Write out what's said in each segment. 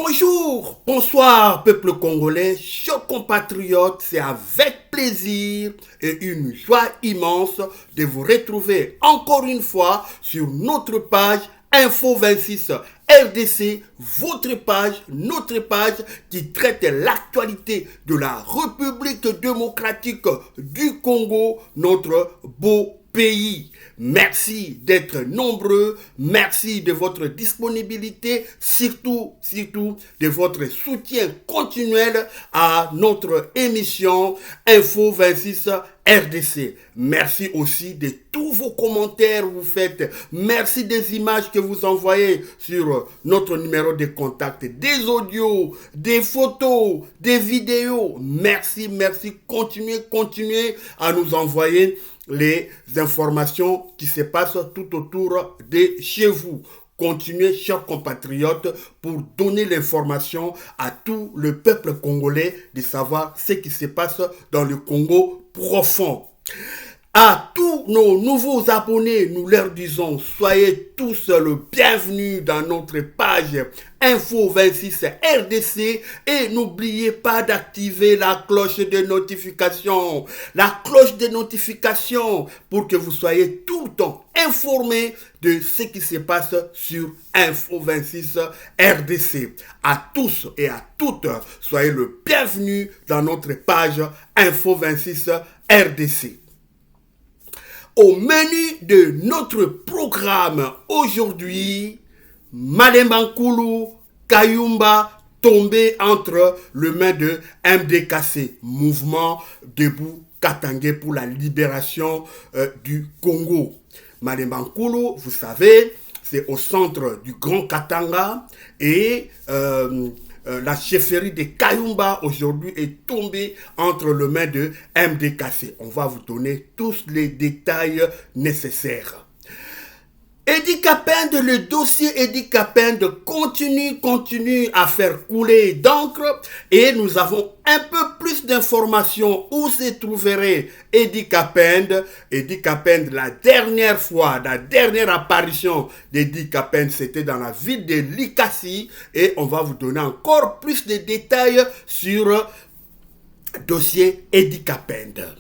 Bonjour, bonsoir peuple congolais, chers compatriotes, c'est avec plaisir et une joie immense de vous retrouver encore une fois sur notre page Info 26 RDC, votre page, notre page qui traite l'actualité de la République démocratique du Congo, notre beau pays. Merci d'être nombreux, merci de votre disponibilité, surtout de votre soutien continuel à notre émission Info 26 RDC. Merci aussi de tous vos commentaires que vous faites. Merci des images que vous envoyez sur notre numéro de contact, des audios, des photos, des vidéos. Merci. Continuez à nous envoyer les informations qui se passent tout autour de chez vous. Continuez, chers compatriotes, pour donner l'information à tout le peuple congolais de savoir ce qui se passe dans le Congo profond. À tous nos nouveaux abonnés, nous leur disons, soyez tous le bienvenus dans notre page Info 26 RDC et n'oubliez pas d'activer la cloche de notification. La cloche de notification pour que vous soyez tout le temps informés de ce qui se passe sur Info 26 RDC. À tous et à toutes, soyez le bienvenu dans notre page Info 26 RDC. Au menu de notre programme aujourd'hui, Malemba Kayumba tombé entre les mains de MDKC, Mouvement Debout Katangé pour la libération du Congo. Malemba, vous savez, c'est au centre du Grand Katanga et la chefferie de Kayumba aujourd'hui est tombée entre les mains de MDKC. On va vous donner tous les détails nécessaires. Edi Kapende, le dossier Edi Kapende continue à faire couler d'encre et nous avons un peu plus d'informations où se trouverait Edi Kapende. Edi Kapende, la dernière apparition d'Edi Kapende, c'était dans la ville de Likasi et on va vous donner encore plus de détails sur le dossier Edi Kapende.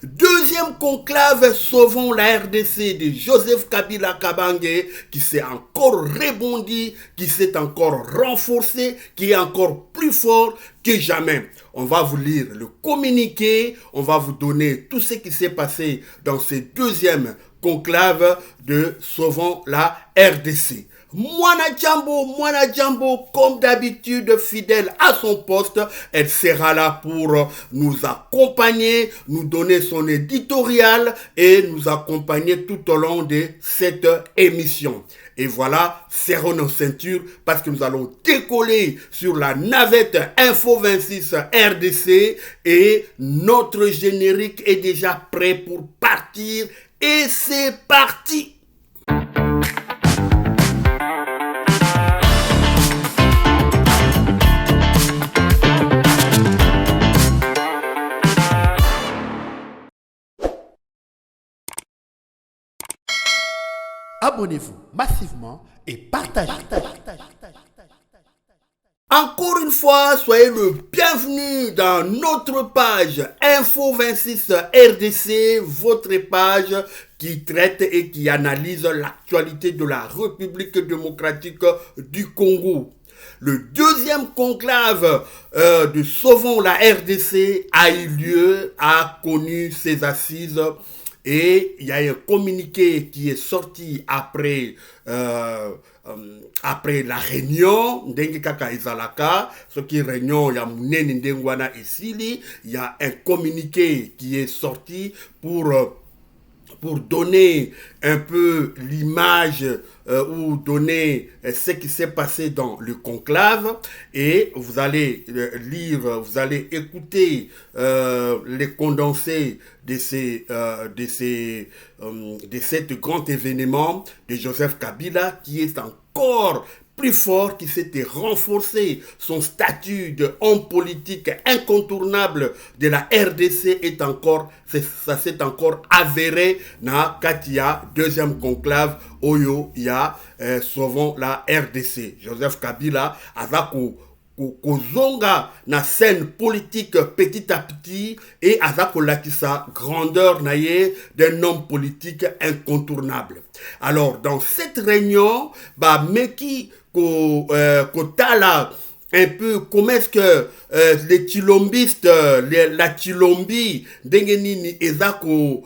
Deuxième conclave Sauvons la RDC de Joseph Kabila Kabange qui s'est encore rebondi, qui s'est encore renforcé, qui est encore plus fort que jamais. On va vous lire le communiqué, on va vous donner tout ce qui s'est passé dans ce deuxième conclave de Sauvons la RDC. Mwana Djambo, comme d'habitude, fidèle à son poste, elle sera là pour nous accompagner, nous donner son éditorial et nous accompagner tout au long de cette émission. Et voilà, serrons nos ceintures parce que nous allons décoller sur la navette Info 26 RDC et notre générique est déjà prêt pour partir et c'est parti! Abonnez-vous massivement et partagez. Encore une fois, soyez le bienvenu dans notre page Info 26 RDC, votre page qui traite et qui analyse l'actualité de la République démocratique du Congo. Le deuxième conclave de Sauvons la RDC a eu lieu, a connu ses assises. Et il y a un communiqué qui est sorti après la réunion ndenge kaka ezalaka soki réunion ya munene ndenge wana esili, il y a un communiqué qui est sorti pour donner un peu l'image ou donner ce qui s'est passé dans le conclave et vous allez lire, vous allez écouter les condensés de cet grand événement de Joseph Kabila qui est encore plus fort, qui s'était renforcé. Son statut d'homme politique incontournable de la RDC ça s'est encore avéré na Katia, deuxième conclave, Oyo, ya, sauvons la RDC. Joseph Kabila, Azako, kozonga na scène politique petit à petit et azako lakisa grandeur naye d'un homme politique incontournable. Alors dans cette réunion, bah meki ko tala un peu comment est-ce que les chilombistes, la chilombi, dengenini, eza ko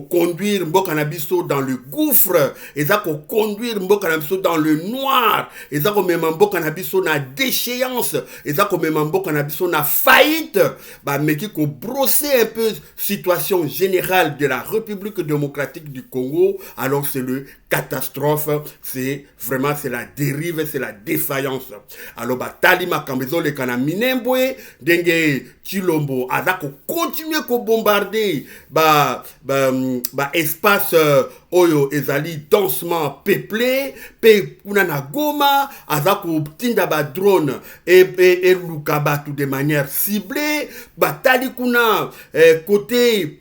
conduire mboka na biso dans le gouffre, eza ko conduire mboka na biso dans le noir, eza ko mema mboka na biso na déchéance, eza ko mema mboka na biso na faillite, ba meki ko brosser un peu situation générale de la République démocratique du Congo. Alors c'est le catastrophe, c'est vraiment c'est la dérive, c'est la défaillance. Alors ba tali makambezo le kana minembwe denge Chilombo azako continuer ko bombarder espace oyo ezali densement peuplé pe kuna na Goma azako tinda ba drone et lukaba tout de manière ciblée batali kuna côté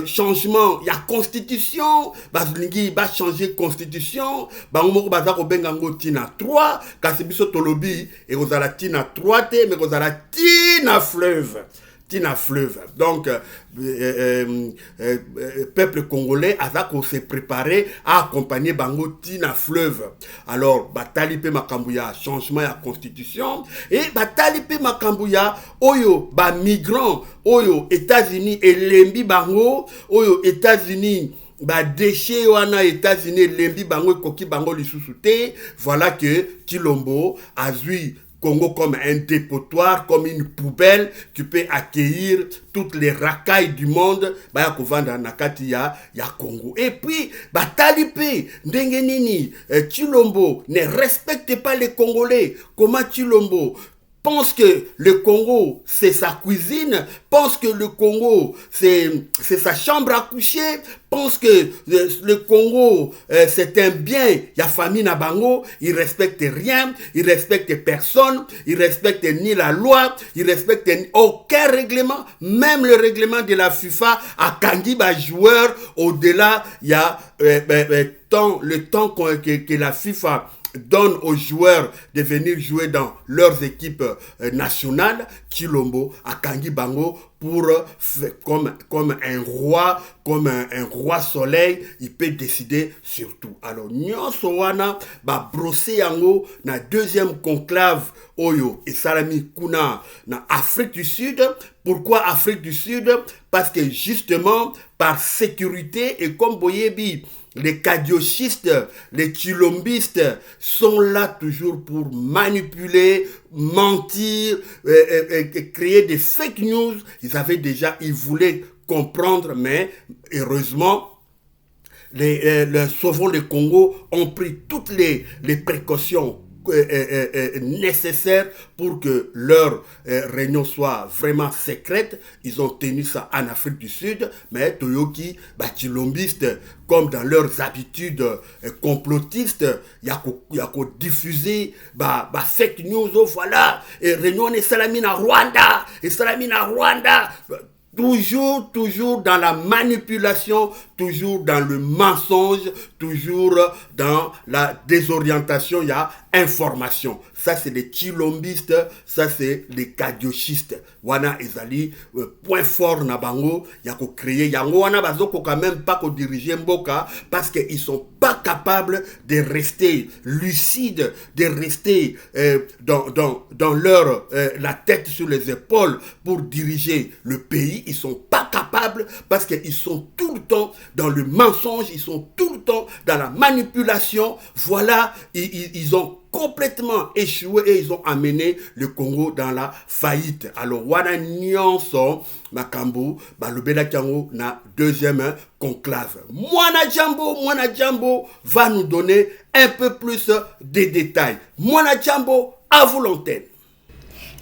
changement ya constitution balingi ba changer constitution bango bazako benga ngo tina 3 kasi biso tolobi et ozala tina 3 te mais ozala tina fleuve. Donc, peuple congolais azako s'est préparé à accompagner Bango Tina fleuve. Alors, batalipe Makambouya, changement à constitution, et batalipe Makambouya, oyo, ba migrants, oyo, États-Unis, et lembi Bango, oyo, États-Unis, ba déchet wana États-Unis, lembi Bango, koki Bango lisusu te. Voilà que Chilombo a vu Congo comme un dépotoir, comme une poubelle qui peut accueillir toutes les racailles du monde. Baya kovanda nakati ya Congo. Et puis, batalipe, ndengenini, Chilombo ne respecte pas les Congolais. Comment Chilombo pense que le Congo, c'est sa cuisine, pense que le Congo, c'est sa chambre à coucher, pense que le Congo, c'est un bien, il y a famille à Bango, il respecte rien, il respecte personne, il respecte ni la loi, il respecte aucun règlement, même le règlement de la FIFA à Kangiba joueur, au-delà, il y a le temps que la FIFA donne aux joueurs de venir jouer dans leurs équipes nationales. Chilombo a Kangi Bango pour comme un roi, comme un roi soleil, il peut décider sur tout. Alors nyonso wana ba brosser yango na deuxième conclave oyo et salami kuna na Afrique du Sud. Pourquoi Afrique du Sud? Parce que justement par sécurité et comme Boyebi, les kadiochistes, les chilombistes sont là toujours pour manipuler, mentir, créer des fake news. Ils voulaient comprendre, mais heureusement, les Sauvons le Congo ont pris toutes les précautions nécessaires pour que leur réunion soit vraiment secrète. Ils ont tenu ça en Afrique du Sud, mais Toyoki, chilombistes, comme dans leurs habitudes complotistes, il y a qu'à diffuser fake news, voilà, et réunion et Salamina Rwanda, Toujours dans la manipulation, toujours dans le mensonge, toujours dans la désorientation, il y a information. Ça, c'est les chilombistes, ça, c'est les kadiochistes. Wana ezali, point fort na bango, ya ko créer, yango wana bazoko quand même pas ko diriger Mboka, parce qu'ils sont pas capables de rester lucides, de rester dans leur, la tête sur les épaules pour diriger le pays. Ils sont pas capables parce qu'ils sont tout le temps dans le mensonge, ils sont tout le temps dans la manipulation. Voilà, ils ont complètement échoué et ils ont amené le Congo dans la faillite. Alors, wana nyonso makambo balobela kango na deuxième conclave. Mwana Jambo va nous donner un peu plus de détails. Mwana Jambo, à vous l'antenne.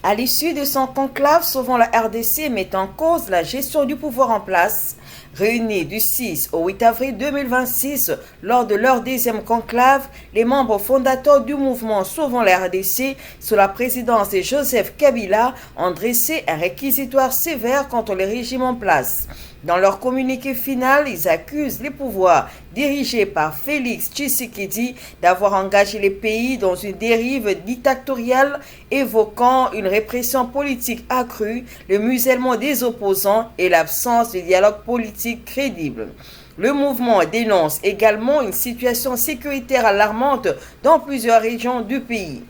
À l'issue de son conclave sauvant la RDC et mettant en cause la gestion du pouvoir en place, Réunis du 6 au 8 avril 2026 lors de leur 10e conclave, les membres fondateurs du mouvement Sauvons la RDC, sous la présidence de Joseph Kabila, ont dressé un réquisitoire sévère contre le régime en place. Dans leur communiqué final, ils accusent les pouvoirs dirigés par Félix Tshisekedi d'avoir engagé les pays dans une dérive dictatoriale, évoquant une répression politique accrue, le musellement des opposants et l'absence de dialogue politique crédible. Le mouvement dénonce également une situation sécuritaire alarmante dans plusieurs régions du pays.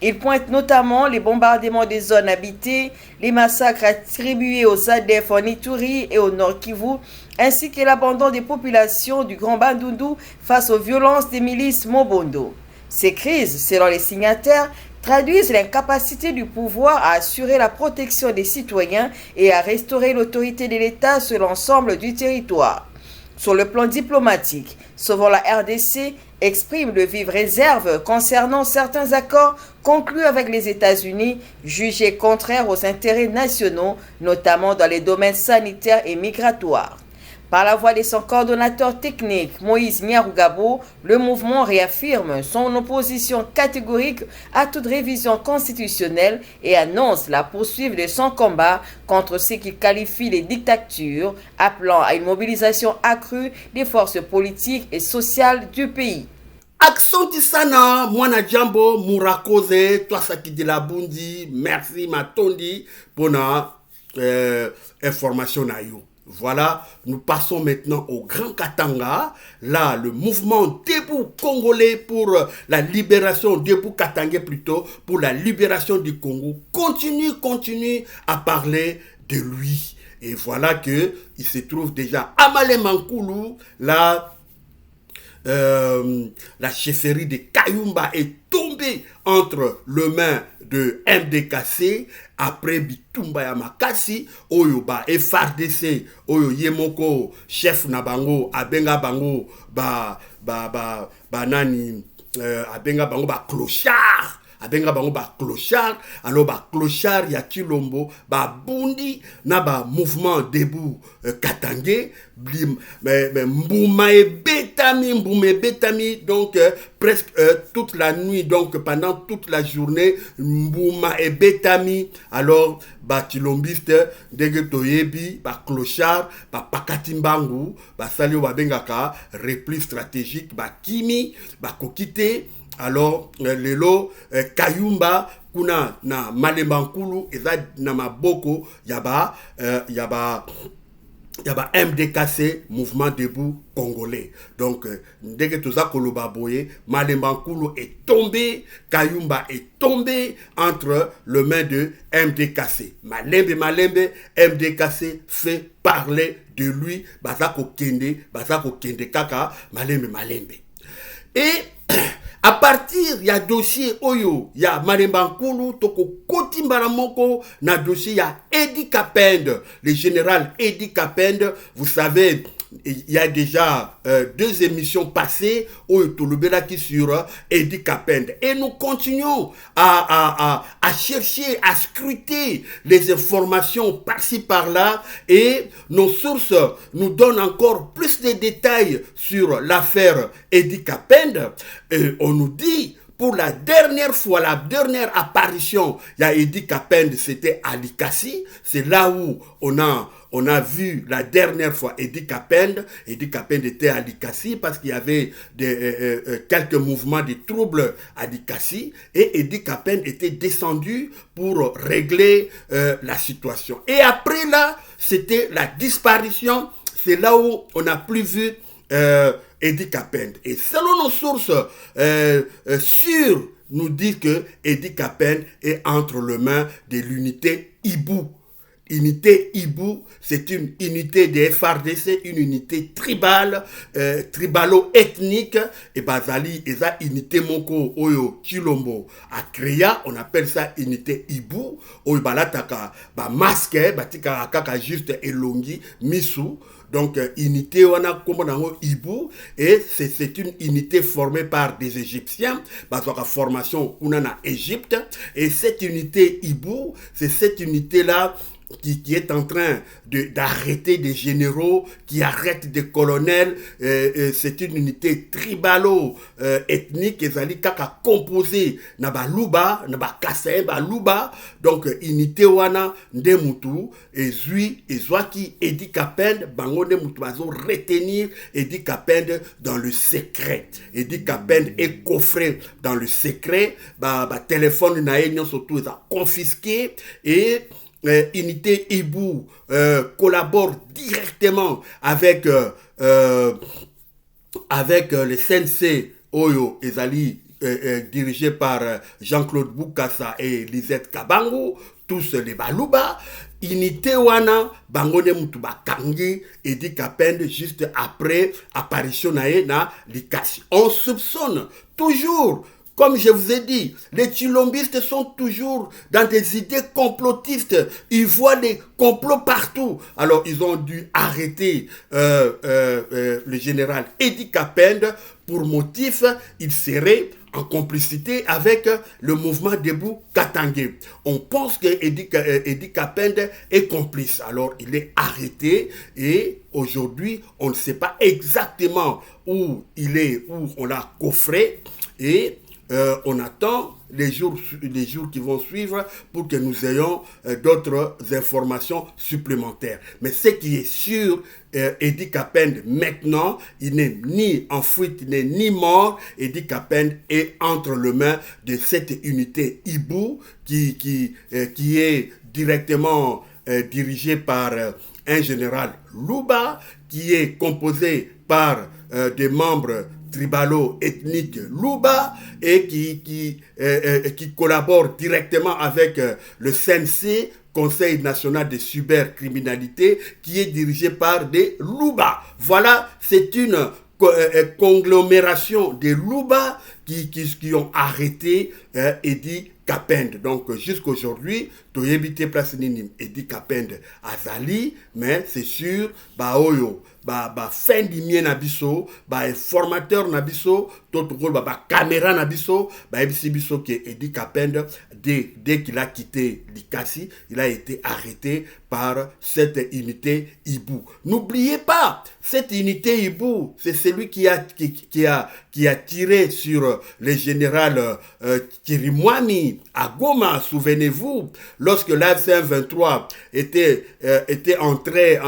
Il pointe notamment les bombardements des zones habitées, les massacres attribués aux ADF en Ituri et au Nord Kivu, ainsi que l'abandon des populations du Grand Bandundu face aux violences des milices Mobondo. Ces crises, selon les signataires, traduisent l'incapacité du pouvoir à assurer la protection des citoyens et à restaurer l'autorité de l'État sur l'ensemble du territoire. Sur le plan diplomatique, Sauvons la RDC exprime de vives réserves concernant certains accords conclus avec les États-Unis, jugés contraires aux intérêts nationaux, notamment dans les domaines sanitaires et migratoires. Par la voix de son coordonnateur technique, Moïse Nyarugabo, le mouvement réaffirme son opposition catégorique à toute révision constitutionnelle et annonce la poursuite de son combat contre ce qu'il qualifie de dictature, appelant à une mobilisation accrue des forces politiques et sociales du pays. Aksanti sana mwana jambo murakoze twasaki de la bundi, merci matondi pour na information na yo. Voilà, nous passons maintenant au Grand Katanga. Là, le mouvement Debout Congolais pour la libération, Debout Katangais plutôt, pour la libération du Congo, continue à parler de lui. Et voilà que il se trouve déjà à Malemankulu, là, la chefferie de Kayumba est tombée entre les mains de MDKC après Bitumba ya Makasi oyo ba FRDC oyo yemoko chef na bango abenga bango nani abenga bango ba clochard. Abenga bango ba clochard, alors ba clochard ya Chilombo ba bundi na ba mouvement Debout Katangais Mbouma et Betami donc presque toute la nuit, donc pendant toute la journée Mbouma et Betami, alors ba chilombiste dege toyebi ba clochard ba pakatimbangu ba salio ba bengaka repli stratégique ba kimi ba kokite. Alors, lelo Kayumba kuna na Malemankulu eza na maboko yaba MDKC, mouvement Debout Congolais. Donc, dès que tout ça koloba boye, Malemankulu est tombé, Kayumba est tombé entre les mains de MDKC. Malembe, MDKC fait parler de lui, bazako kende kaka, Malembe. Et à partir ya dossier oyo ya Malemankulu toko kotimbala moko na dossier ya Edi Kapende, le général Edi Kapende. Vous savez, il y a déjà 2 émissions passées oyo tolobelaki sur Edi Kapende, et nous continuons à chercher, à scruter les informations par-ci par-là, et nos sources nous donnent encore plus de détails sur l'affaire Edi Kapende. On nous dit, pour la dernière fois, la dernière apparition, il y a Edi Kapende, c'était à Likasi. C'est là où on a vu la dernière fois Edi Kapende. Edi Kapende était à Likasi parce qu'il y avait quelques mouvements de troubles à Likasi. Et Edi Kapende était descendu pour régler la situation. Et après là, c'était la disparition. C'est là où on n'a plus vu Edi Kapende. Et selon nos sources sûres, nous disent que Edi Kapende est entre les mains de l'unité Ibu. Unité Ibu, c'est une unité de FRDC, une unité tribale, tribalo-ethnique, et bazali, eza unité moko oyo Chilombo a créé, on appelle ça unité Ibu, oyo balataka, ba masque, batika kaka juste elongi, misu. Donc, unité, on a comme Ibu, et c'est une unité formée par des Égyptiens, parce que la formation, on a en Égypte, et cette unité Ibu, c'est cette unité-là qui est en train d'arrêter des généraux, qui arrête des colonels. C'est une unité tribalo-ethnique qui est composée na baluba, na bakasaye baluba. Donc unité wana ndemutu ezui ezwaki Edi Kapende bango ndemutu bazo retenir Edi Kapende dans le secret. Edi Kapende est coffré dans le secret. Ba téléphone na ye nyonso tout est confisqué et Unité Ibu collabore directement avec les CNC Oyo Ezali dirigé par Jean-Claude Boukassa et Lisette Kabango, tous les Baluba. Unité wana bangone mutu bakangi Edi Kapende juste après apparition na Likasi. On soupçonne toujours. Comme je vous ai dit, les chilombistes sont toujours dans des idées complotistes. Ils voient des complots partout. Alors, ils ont dû arrêter le général Edi Kapende pour motif, il serait en complicité avec le mouvement Debout Katangé. On pense que Edi Kapende est complice. Alors, il est arrêté et aujourd'hui, on ne sait pas exactement où il est, où on l'a coffré et on attend les jours qui vont suivre pour que nous ayons d'autres informations supplémentaires. Mais ce qui est sûr, Edi Kapende maintenant, il n'est ni en fuite, il n'est ni mort. Edi Kapende est entre les mains de cette unité Ibu qui est directement dirigée par un général Luba, qui est composé par des membres tribalo ethnique Luba et qui collabore directement avec le CNC, Conseil national de cybercriminalité, qui est dirigé par des Luba. Voilà, c'est une conglomération des Luba qui ont arrêté Edi Kapende. Donc jusqu'aujourd'hui, Toyebite place Ninim Edi Kapende Azali, mais c'est sûr, Oyo, fin d'imien nabiso, formateur nabiso, tout rôle, caméra nabiso, biso que Edi Kapende, dès qu'il a quitté Likasi, il a été arrêté par cette unité Ibu. N'oubliez pas, cette unité Ibu, c'est celui qui a tiré sur le général Chirimwami à Goma, souvenez-vous, lorsque l'AFC-M23 était entré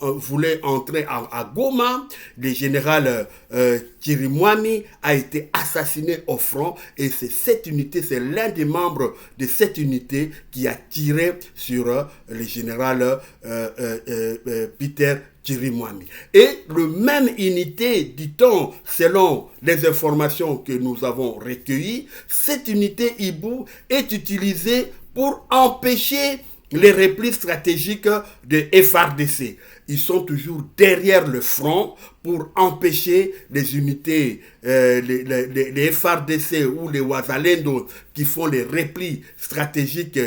voulait entrer à Goma, le général Chirimwami a été assassiné au front et c'est cette unité, c'est l'un des membres de cette unité qui a tiré sur le général Peter Chirimwami. Et le même unité, dit-on, selon les informations que nous avons recueillies, cette unité Ibu est utilisée pour empêcher les replis stratégiques de FARDC. Ils sont toujours derrière le front pour empêcher les unités, les FARDC ou les Wazalendo qui font les replis stratégiques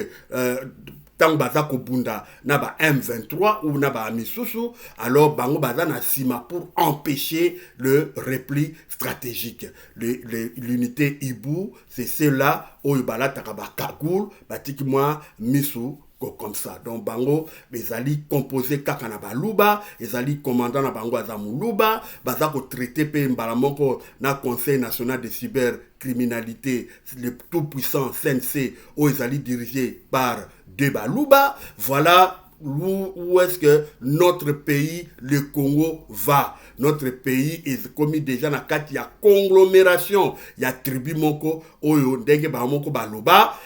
tant bazako bunda naba M23 ou naba Misusu, alors bango bazana sima pour empêcher le repli stratégique. L'unité Ibu, c'est celle-là où bala takaba kagoul batiki moi Misu comme ça. Donc bango bezali composé kaka na baluba, ezali commandant na bango azamuluba, bazako traité pe mbalamoko na Conseil national de cybercriminalité, le tout puissant CNC où ezali dirigé par de Baluba. Voilà où est-ce que notre pays, le Congo, va. Notre pays est commis déjà dans quatre, il y a conglomération, il y a tribu moko, oyo, ndenge ba moko baluba,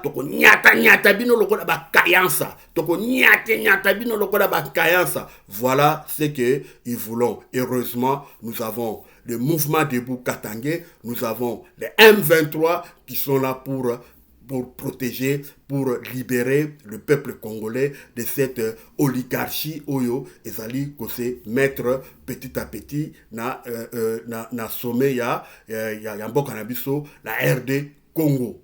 toko nyata bino lokola ba kayansa, toko nyata bino lokola ba kayansa. Voilà ce que ils voulons. Heureusement, nous avons le mouvement Debout Katangé, nous avons les M23 qui sont là pour protéger, pour libérer le peuple congolais de cette oligarchie oyo ezali kose mettre petit à petit na sommet ya mboka na biso la RD Congo.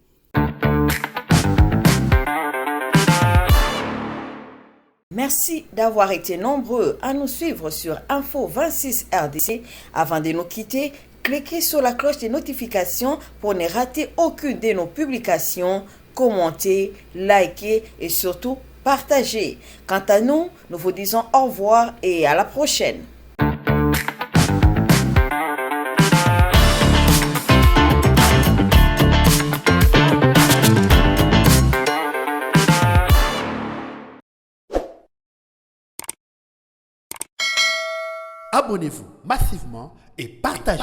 Merci d'avoir été nombreux à nous suivre sur Info 26 RDC. Avant de nous quitter, cliquez sur la cloche de notification pour ne rater aucune de nos publications. Commentez, likez et surtout partagez. Quant à nous, nous vous disons au revoir et à la prochaine. Abonnez-vous massivement et partagez.